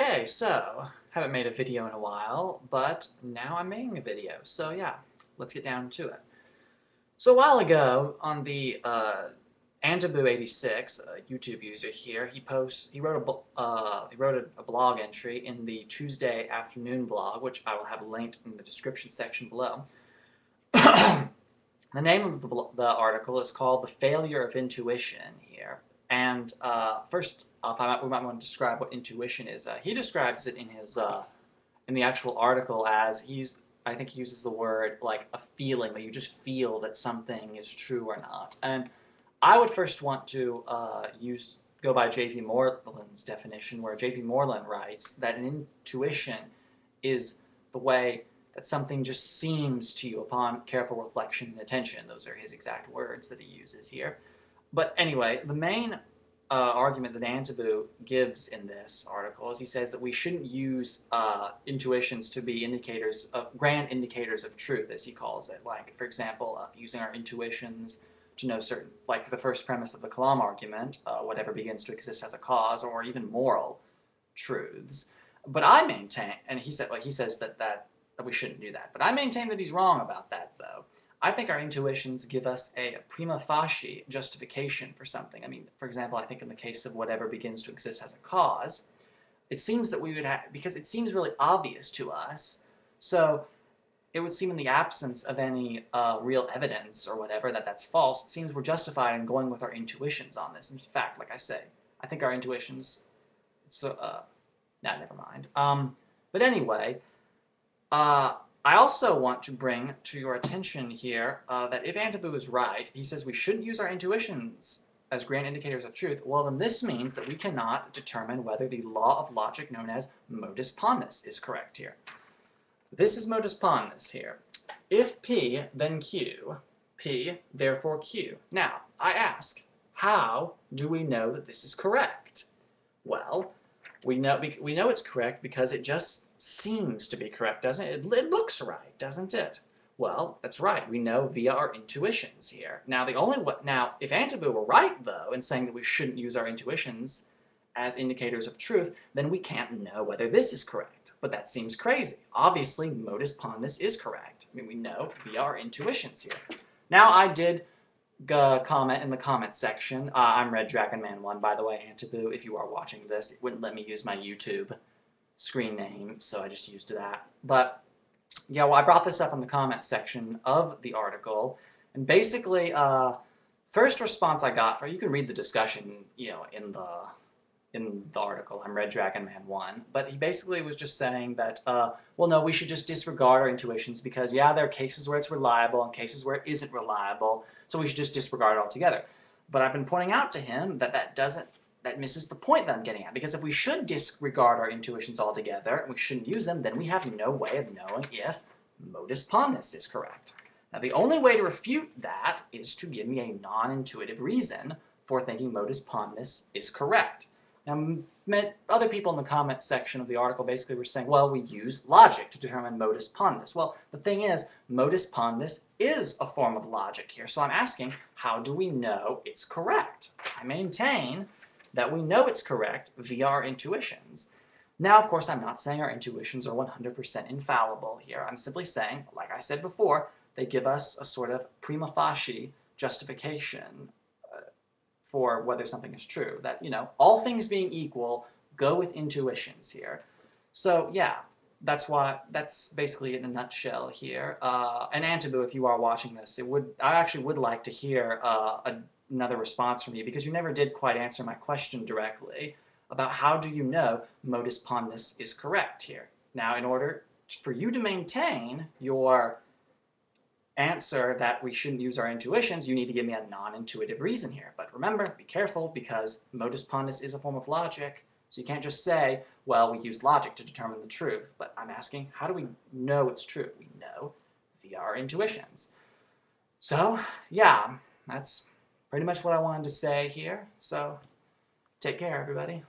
Okay, so haven't made a video in a while, but now I'm making a video. So yeah, let's get down to it. So a while ago on the antybu86, a YouTube user here, he wrote a blog entry in the Tuesday afternoon blog, which I will have linked in the description section below. The name of the article is called "The Failure of Intuition" here. And first off, we might want to describe what intuition is. He describes it in his in the actual article as I think he uses the word like a feeling, that you just feel that something is true or not. And I would first want to go by J.P. Moreland's definition, where J.P. Moreland writes that an intuition is the way that something just seems to you upon careful reflection and attention. Those are his exact words that he uses here. But anyway, the main argument that antybu gives in this article is he says that we shouldn't use intuitions to be grand indicators of truth, as he calls it. Like, for example, using our intuitions to know certain, like the first premise of the Kalam argument, whatever begins to exist has a cause, or even moral truths. But I maintain, and he says that we shouldn't do that. But I maintain that he's wrong about that, though. I think our intuitions give us a prima facie justification for something. I mean, for example, I think in the case of whatever begins to exist has a cause, it seems that we would have, because it seems really obvious to us, so it would seem in the absence of any real evidence or whatever that that's false, it seems we're justified in going with our intuitions on this. In fact, like I say, I think our intuitions, never mind. But anyway, I also want to bring to your attention here that if antybu is right, he says we shouldn't use our intuitions as grand indicators of truth. Well, then this means that we cannot determine whether the law of logic known as modus ponens is correct here. This is modus ponens here. If P, then Q. P, therefore Q. Now, I ask, how do we know that this is correct? Well, we know it's correct because it just seems to be correct, doesn't it? It looks right, doesn't it? Well, that's right. We know via our intuitions here. Now, if antybu were right, though, in saying that we shouldn't use our intuitions as indicators of truth, then we can't know whether this is correct. But that seems crazy. Obviously, modus ponens is correct. I mean, we know via our intuitions here. Now, I did comment in the comment section. I'm Red Dragon Man 1, by the way, antybu. If you are watching this, it wouldn't let me use my YouTube screen name, so I just used that. But yeah, well, I brought this up in the comment section of the article, and basically, first response I got you can read the discussion, in the article. I'm Red Dragon Man 1, but he basically was just saying that, well, no, we should just disregard our intuitions because, yeah, there are cases where it's reliable and cases where it isn't reliable, so we should just disregard it altogether. But I've been pointing out to him that that misses the point that I'm getting at, because if we should disregard our intuitions altogether and we shouldn't use them, then we have no way of knowing if modus ponens is correct. Now, the only way to refute that is to give me a non-intuitive reason for thinking modus ponens is correct. Now, other people in the comments section of the article basically were saying, well, we use logic to determine modus ponens. Well, the thing is, modus ponens is a form of logic here. So I'm asking, how do we know it's correct? I maintain that we know it's correct via our intuitions. Now, of course, I'm not saying our intuitions are 100% infallible here. I'm simply saying, like I said before, they give us a sort of prima facie justification for whether something is true. That, all things being equal, go with intuitions here. So, yeah, that's basically in a nutshell here. And antybu, if you are watching this, I actually would like to hear another response from you, because you never did quite answer my question directly about how do you know modus ponens is correct here. Now, in order for you to maintain your answer that we shouldn't use our intuitions, you need to give me a non-intuitive reason here. But remember, be careful, because modus ponens is a form of logic, so you can't just say, well, we use logic to determine the truth. But I'm asking, how do we know it's true? We know via our intuitions. So, yeah, that's pretty much what I wanted to say here. So, take care, everybody.